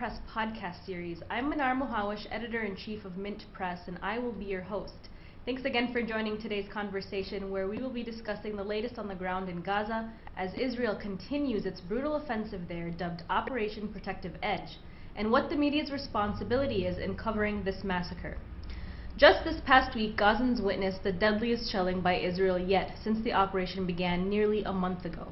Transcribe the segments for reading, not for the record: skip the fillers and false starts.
Press podcast series. I'm Manar Mohawish, Editor-in-Chief of Mint Press, and I will be your host. Thanks again for joining today's conversation, where we will be discussing the latest on the ground in Gaza as Israel continues its brutal offensive there, dubbed Operation Protective Edge, and what the media's responsibility is in covering this massacre. Just this past week, Gazans witnessed the deadliest shelling by Israel yet since the operation began nearly a month ago.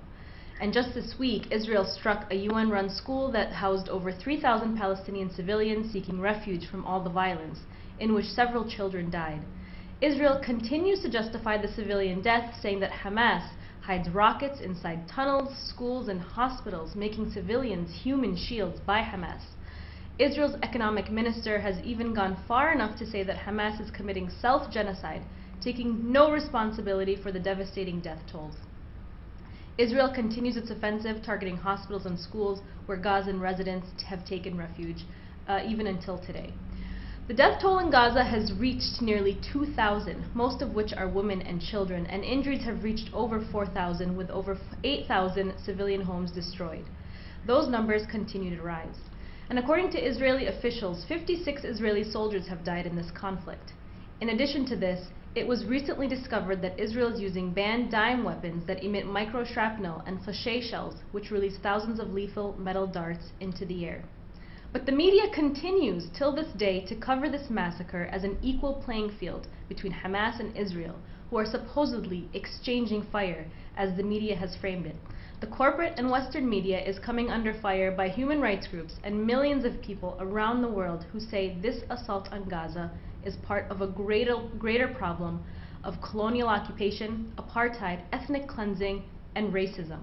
And just this week, Israel struck a UN-run school that housed over 3,000 Palestinian civilians seeking refuge from all the violence, in which several children died. Israel continues to justify the civilian death, saying that Hamas hides rockets inside tunnels, schools, and hospitals, making civilians human shields by Hamas. Israel's economic minister has even gone far enough to say that Hamas is committing self-genocide, taking no responsibility for the devastating death tolls. Israel continues its offensive, targeting hospitals and schools where Gazan residents have taken refuge, even until today. The death toll in Gaza has reached nearly 2,000, most of which are women and children, and injuries have reached over 4,000, with over 8,000 civilian homes destroyed. Those numbers continue to rise. And according to Israeli officials, 56 Israeli soldiers have died in this conflict. In addition to this, it was recently discovered that Israel is using banned dime weapons that emit micro-shrapnel and flèche shells, which release thousands of lethal metal darts into the air. But the media continues till this day to cover this massacre as an equal playing field between Hamas and Israel, who are supposedly exchanging fire, as the media has framed it. The corporate and Western media is coming under fire by human rights groups and millions of people around the world who say this assault on Gaza is part of a greater problem of colonial occupation, apartheid, ethnic cleansing, and racism.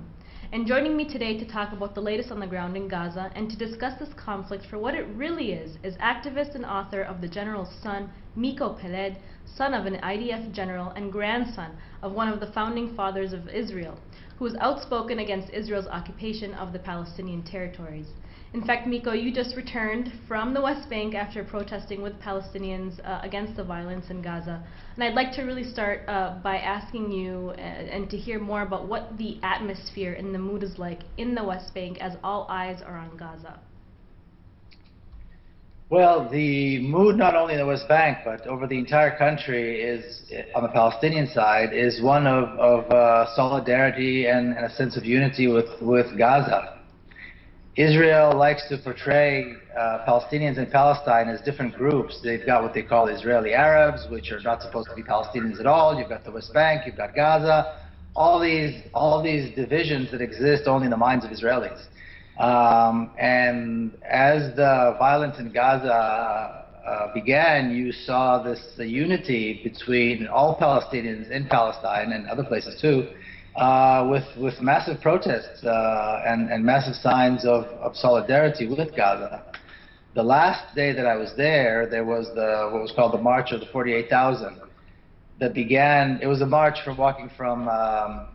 And joining me today to talk about the latest on the ground in Gaza and to discuss this conflict for what it really is activist and author of The General's Son, Miko Peled, son of an IDF General and grandson of one of the founding fathers of Israel, who is outspoken against Israel's occupation of the Palestinian territories. In fact, Miko, you just returned from the West Bank after protesting with Palestinians against the violence in Gaza. And I'd like to really start by asking you and to hear more about what the atmosphere and the mood is like in the West Bank as all eyes are on Gaza. Well, the mood not only in the West Bank but over the entire country is, on the Palestinian side, is one of solidarity and a sense of unity with Gaza. Israel likes to portray Palestinians in Palestine as different groups. They've got what they call Israeli Arabs, which are not supposed to be Palestinians at all. You've got the West Bank, you've got Gaza, all these divisions that exist only in the minds of Israelis. And as the violence in Gaza began, you saw this unity between all Palestinians in Palestine and other places too, with massive protests and massive signs of solidarity with Gaza. The last day that I was there was what was called the March of the 48,000 that began. It was a march walking from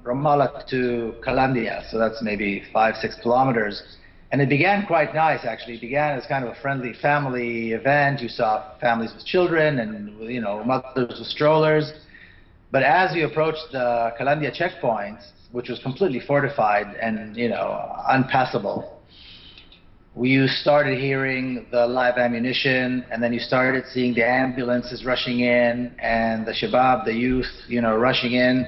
Ramallah to Kalandia, so that's maybe 5-6 kilometers. And it began quite nice, actually. It began as kind of a friendly family event. You saw families with children and, you know, mothers with strollers. But as we approached the Kalandia checkpoint, which was completely fortified and, you know, unpassable, you started hearing the live ammunition, and then you started seeing the ambulances rushing in, and the shabab, the youth, you know, rushing in,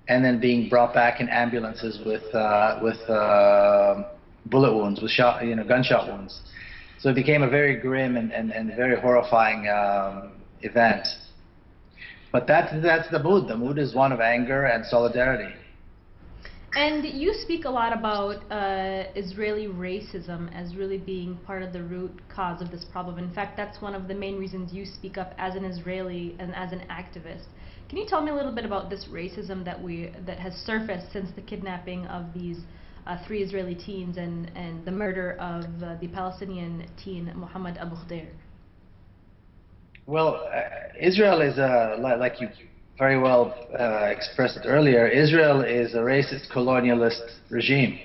and then being brought back in ambulances with bullet wounds, with gunshot wounds. So it became a very grim and very horrifying event. But that's the mood. The mood is one of anger and solidarity. And you speak a lot about Israeli racism as really being part of the root cause of this problem. In fact, that's one of the main reasons you speak up as an Israeli and as an activist. Can you tell me a little bit about this racism that has surfaced since the kidnapping of these 3 Israeli teens and the murder of the Palestinian teen Mohammed Abu Khdeir? Well, Israel is like you very well expressed it earlier. Israel is a racist colonialist regime,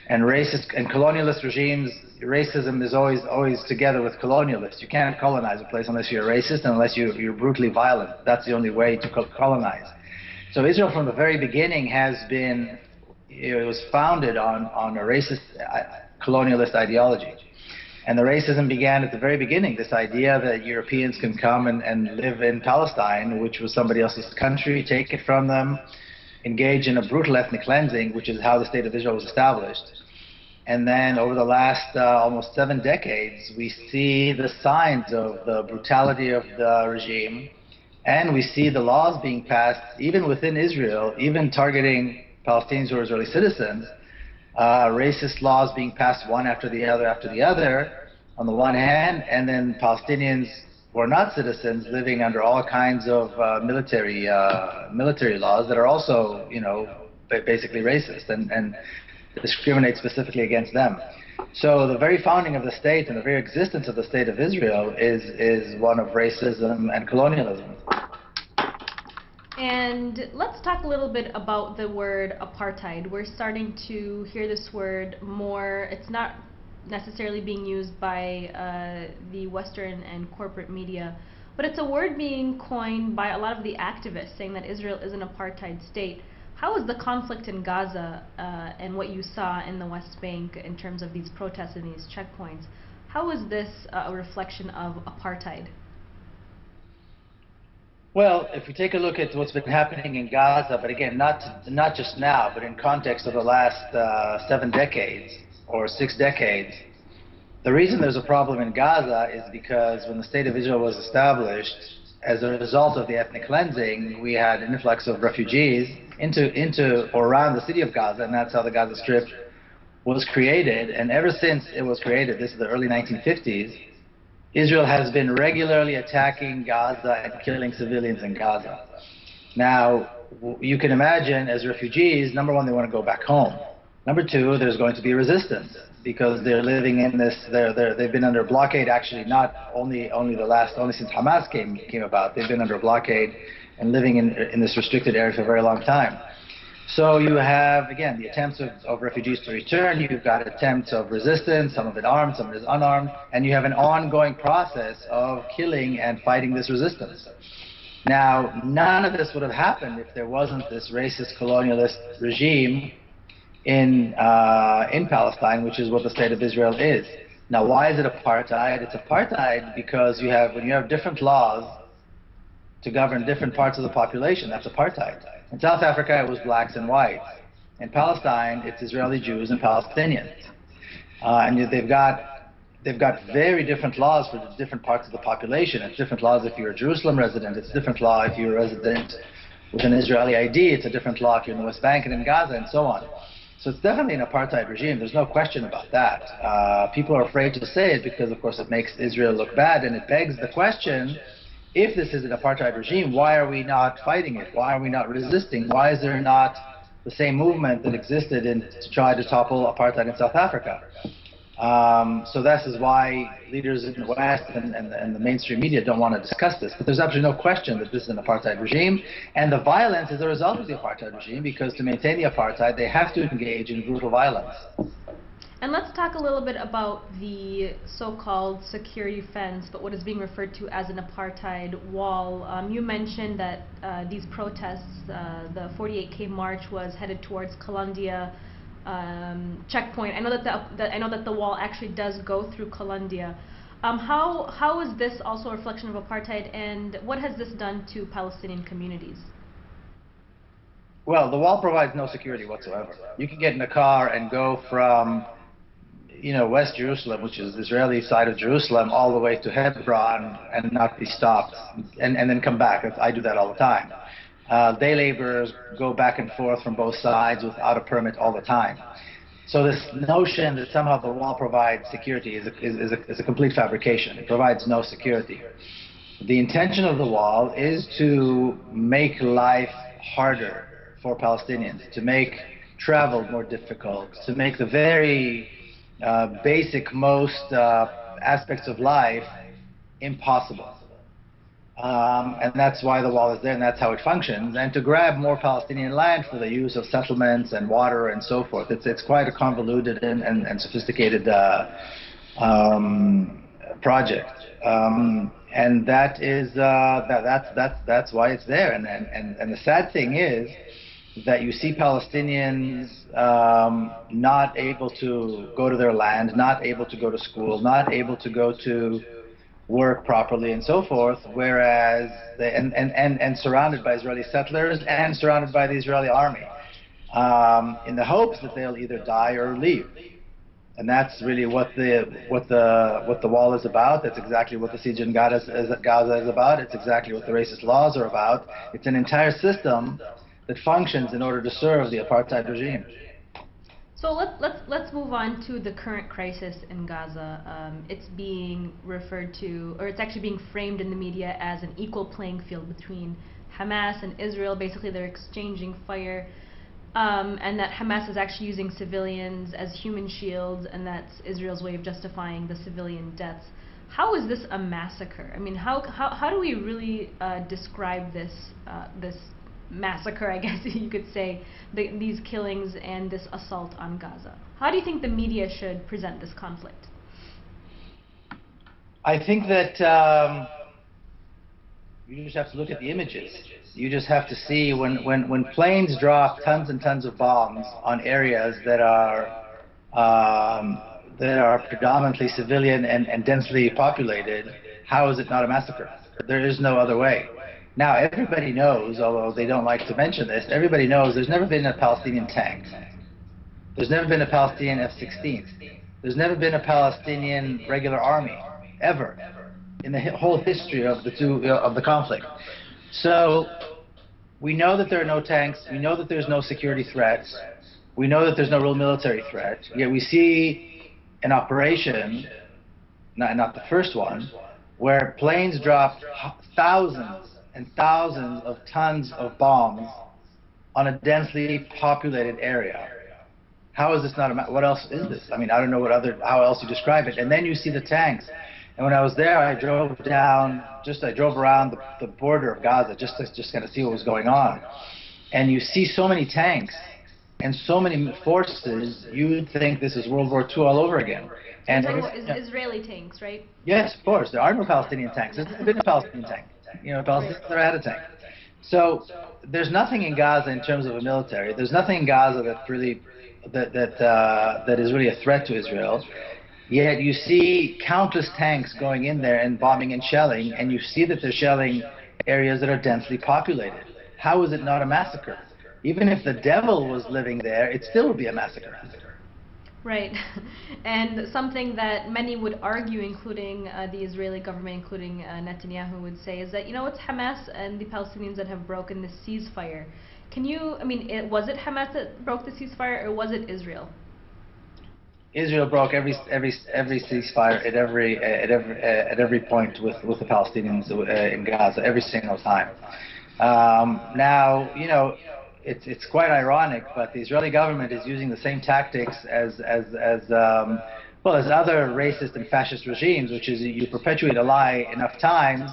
and colonialist regimes, racism is always together with colonialists. You can't colonize a place unless you're racist and unless you're brutally violent. That's the only way to colonize. So Israel, from the very beginning, has been, it was founded on a racist colonialist ideology. And the racism began at the very beginning, this idea that Europeans can come and live in Palestine, which was somebody else's country, take it from them, engage in a brutal ethnic cleansing, which is how the State of Israel was established. And then over the last almost 7 decades, we see the signs of the brutality of the regime, and we see the laws being passed, even within Israel, even targeting Palestinians who are Israeli citizens, racist laws being passed one after the other, on the one hand, and then Palestinians who are not citizens living under all kinds of military laws that are also, basically racist and discriminate specifically against them. So the very founding of the state and the very existence of the State of Israel is one of racism and colonialism. And let's talk a little bit about the word apartheid. We're starting to hear this word more. It's not necessarily being used by the Western and corporate media, but it's a word being coined by a lot of the activists saying that Israel is an apartheid state. How is the conflict in Gaza and what you saw in the West Bank in terms of these protests and these checkpoints, how is this a reflection of apartheid? Well, if we take a look at what's been happening in Gaza, but again, not just now, but in context of the last 7 decades or 6 decades, the reason there's a problem in Gaza is because when the State of Israel was established, as a result of the ethnic cleansing, we had an influx of refugees into or around the city of Gaza, and that's how the Gaza Strip was created. And ever since it was created, this is the early 1950s, Israel has been regularly attacking Gaza and killing civilians in Gaza. Now, you can imagine, as refugees, number one, they want to go back home. Number two, there's going to be resistance because they're living in this. They've been under blockade. Actually, not only since Hamas came about. They've been under blockade and living in this restricted area for a very long time. So you have, again, the attempts of refugees to return. You've got attempts of resistance, some of it armed, some of it is unarmed, and you have an ongoing process of killing and fighting this resistance. Now, none of this would have happened if there wasn't this racist colonialist regime in Palestine, which is what the State of Israel is. Now, why is it apartheid? It's apartheid because when you have different laws to govern different parts of the population, that's apartheid. In South Africa, it was blacks and whites. In Palestine, it's Israeli Jews and Palestinians. And they've got very different laws for the different parts of the population. It's different laws if you're a Jerusalem resident. It's different law if you're a resident with an Israeli ID. It's a different law if you're in the West Bank and in Gaza and so on. So it's definitely an apartheid regime. There's no question about that. People are afraid to say it because, of course, it makes Israel look bad, and it begs the question, if this is an apartheid regime, why are we not fighting it? Why are we not resisting? Why is there not the same movement that existed to try to topple apartheid in South Africa? So this is why leaders in the West and the mainstream media don't want to discuss this. But there's absolutely no question that this is an apartheid regime, and the violence is a result of the apartheid regime, because to maintain the apartheid, they have to engage in brutal violence. And let's talk a little bit about the so-called security fence, but what is being referred to as an apartheid wall. You mentioned that these protests, the 48K march was headed towards Colombia checkpoint. I know that the wall actually does go through Colombia. How is this also a reflection of apartheid, and what has this done to Palestinian communities? Well, the wall provides no security whatsoever. You can get in a car and go from West Jerusalem, which is the Israeli side of Jerusalem, all the way to Hebron and not be stopped, and then come back. I do that all the time. Day laborers go back and forth from both sides without a permit all the time. So this notion that somehow the wall provides security is a complete fabrication. It provides no security. The intention of the wall is to make life harder for Palestinians, to make travel more difficult, to make the very basic, most aspects of life impossible. And that's why the wall is there, and that's how it functions, and to grab more Palestinian land for the use of settlements and water and so forth. It's quite a convoluted and sophisticated project, and that is that's why it's there. And the sad thing is that you see Palestinians not able to go to their land, not able to go to school, not able to go to work properly and so forth, whereas and surrounded by Israeli settlers and surrounded by the Israeli army, in the hopes that they'll either die or leave. And that's really what the wall is about. That's exactly what the siege in Gaza is about. It's exactly what the racist laws are about. It's an entire system that functions in order to serve the apartheid regime. So let's move on to the current crisis in Gaza. It's being referred to, or it's actually being framed in the media as an equal playing field between Hamas and Israel. Basically, they're exchanging fire, and that Hamas is actually using civilians as human shields, and that's Israel's way of justifying the civilian deaths. How is this a massacre? I mean, how do we really describe this massacre, I guess you could say, these killings and this assault on Gaza? How do you think the media should present this conflict? I think that you just have to look at the images. You just have to see when planes drop tons and tons of bombs on areas that are predominantly civilian and densely populated. How is it not a massacre? There is no other way. Now, everybody knows, although they don't like to mention this, everybody knows there's never been a Palestinian tank. There's never been a Palestinian F-16. There's never been a Palestinian regular army, ever, in the whole history of the conflict. So, we know that there are no tanks. We know that there's no security threats. We know that there's no real military threat. Yet we see an operation, not the first one, where planes dropped thousands and thousands of tons of bombs on a densely populated area. How is this not a what else is this? I mean, I don't know how else you describe it. And then you see the tanks. And when I was there, I drove around the border of Gaza just to kind of see what was going on. And you see so many tanks and so many forces, you would think this is World War II all over again. And Israeli tanks, right? Yes, of course. There are no Palestinian tanks. There's never been a Palestinian tank. You know, Palestinians never had a tank. So there's nothing in Gaza in terms of a military. There's nothing in Gaza that really that is really a threat to Israel. Yet you see countless tanks going in there and bombing and shelling, and you see that they're shelling areas that are densely populated. How is it not a massacre? Even if the devil was living there, it still would be a massacre. Right. And something that many would argue, including the Israeli government, including Netanyahu, would say is that, you know, it's Hamas and the Palestinians that have broken the ceasefire. Can you, I mean, was it Hamas that broke the ceasefire, or was it Israel? Israel broke every ceasefire at every point with the Palestinians in Gaza, every single time. Now, you know, it's quite ironic, but the Israeli government is using the same tactics as other racist and fascist regimes, which is you perpetuate a lie enough times,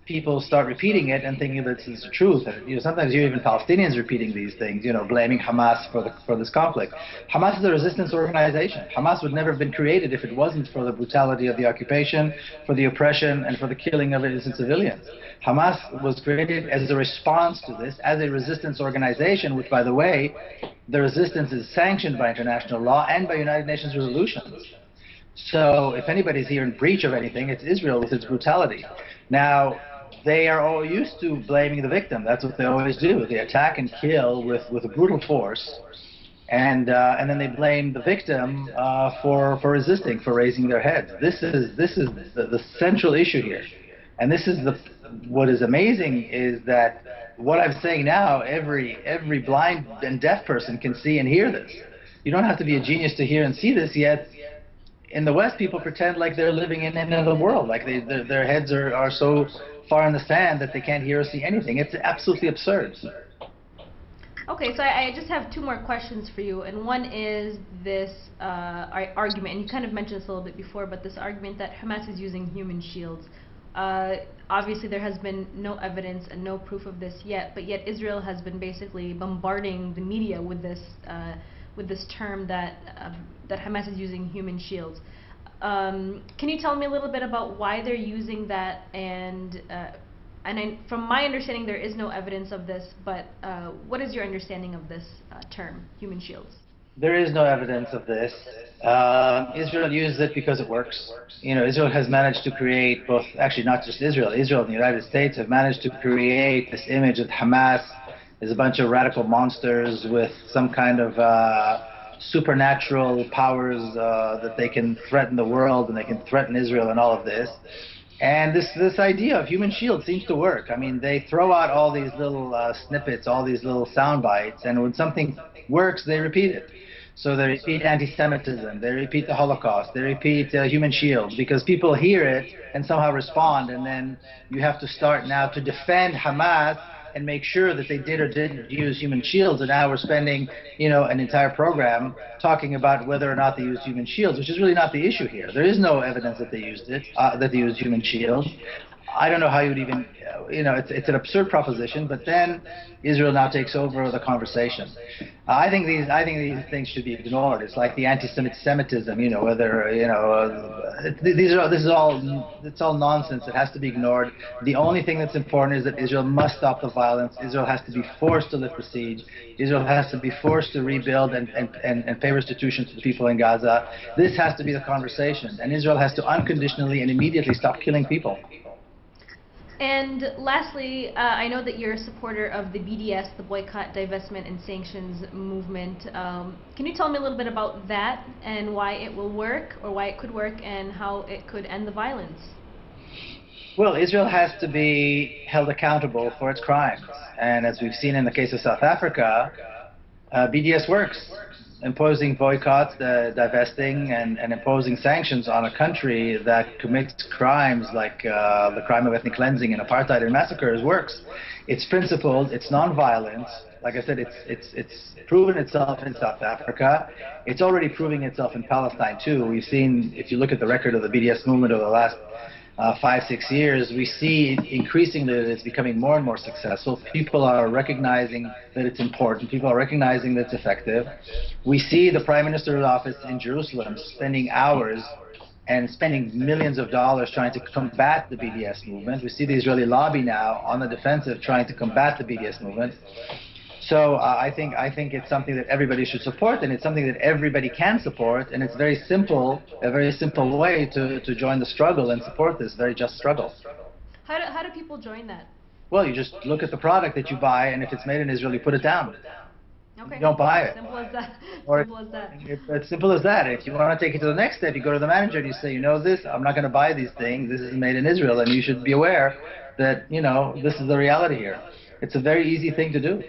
people start repeating it and thinking that it's the truth. And, you know, sometimes you hear even Palestinians repeating these things, you know, blaming Hamas for this conflict. Hamas is a resistance organization. Hamas would never have been created if it wasn't for the brutality of the occupation, for the oppression, and for the killing of innocent civilians. Hamas was created as a response to this, as a resistance organization, which, by the way, the resistance is sanctioned by international law and by United Nations resolutions. So if anybody's here in breach of anything, it's Israel with its brutality. Now, they are all used to blaming the victim. That's what they always do. They attack and kill with a brutal force, and then they blame the victim for resisting, for raising their heads. This is the central issue here, and this is what is amazing is that what I'm saying now, every blind and deaf person can see and hear this. You don't have to be a genius to hear and see this, yet in the West, people pretend like they're living in another world, like their heads are so far in the sand that they can't hear or see anything. It's absolutely absurd. Okay, so I just have two more questions for you, and one is this argument, and you kind of mentioned this a little bit before, but this argument that Hamas is using human shields. Obviously, there has been no evidence and no proof of this yet, but yet Israel has been basically bombarding the media with this term that Hamas is using human shields. Can you tell me a little bit about why they're using that, and From my understanding, there is no evidence of this, but what is your understanding of this term, human shields? There is no evidence of this. Israel uses it because it works. Israel has managed to create both, actually not just Israel, Israel and the United States have managed to create this image that Hamas is a bunch of radical monsters with some kind of supernatural powers that they can threaten the world and they can threaten Israel and all of this. And this idea of human shield seems to work. I mean, they throw out all these little snippets, all these little sound bites, and when something works, they repeat it. So they repeat anti-Semitism, they repeat the Holocaust, they repeat human shield, because people hear it and somehow respond, and then you have to start now to defend Hamas and make sure that they did or didn't use human shields. And now we're spending, an entire program talking about whether or not they used human shields, which is really not the issue here. There is no evidence that they used it, that they used human shields. I don't know how you would even, it's an absurd proposition, but then Israel now takes over the conversation. I think these things should be ignored. It's like the anti-Semitism, it's all nonsense. It has to be ignored. The only thing that's important is that Israel must stop the violence. Israel has to be forced to lift the siege. Israel has to be forced to rebuild and pay restitution to the people in Gaza. This has to be the conversation. And Israel has to unconditionally and immediately stop killing people. And lastly, I know that you're a supporter of the BDS, the Boycott, Divestment, and Sanctions movement. Can you tell me a little bit about that and why it will work, or why it could work, and how it could end the violence? Well, Israel has to be held accountable for its crimes. And as we've seen in the case of South Africa, BDS works. Imposing boycotts, divesting, and imposing sanctions on a country that commits crimes like the crime of ethnic cleansing and apartheid and massacres works. It's principled, it's non-violent. Like I said, it's proven itself in South Africa. It's already proving itself in Palestine too. We've seen, if you look at the record of the BDS movement over the last 5-6 years, we see increasingly that it's becoming more and more successful. People are recognizing that it's important. People are recognizing that it's effective. We see the Prime Minister's office in Jerusalem spending hours and spending millions of dollars trying to combat the BDS movement. We see the Israeli lobby now on the defensive trying to combat the BDS movement. So I think it's something that everybody should support, and it's something that everybody can support, and it's a very simple way to join the struggle and support this very just struggle. How do people join that? Well, you just look at the product that you buy, and if it's made in Israel, you put it down. Okay. You don't buy it. Simple as that. Simple as that. It's simple as that. If you want to take it to the next step, you go to the manager and you say, this, I'm not going to buy these things. This is made in Israel, and you should be aware that, this is the reality here. It's a very easy thing to do.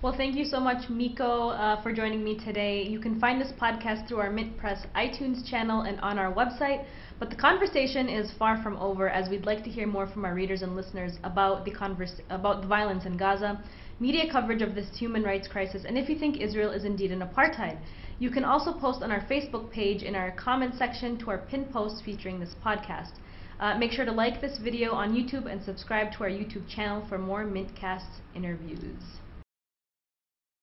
Well, thank you so much, Miko, for joining me today. You can find this podcast through our Mint Press iTunes channel and on our website. But the conversation is far from over, as we'd like to hear more from our readers and listeners about the violence in Gaza, media coverage of this human rights crisis, and if you think Israel is indeed an apartheid. You can also post on our Facebook page in our comment section to our pinned post featuring this podcast. Make sure to like this video on YouTube and subscribe to our YouTube channel for more Mintcast interviews.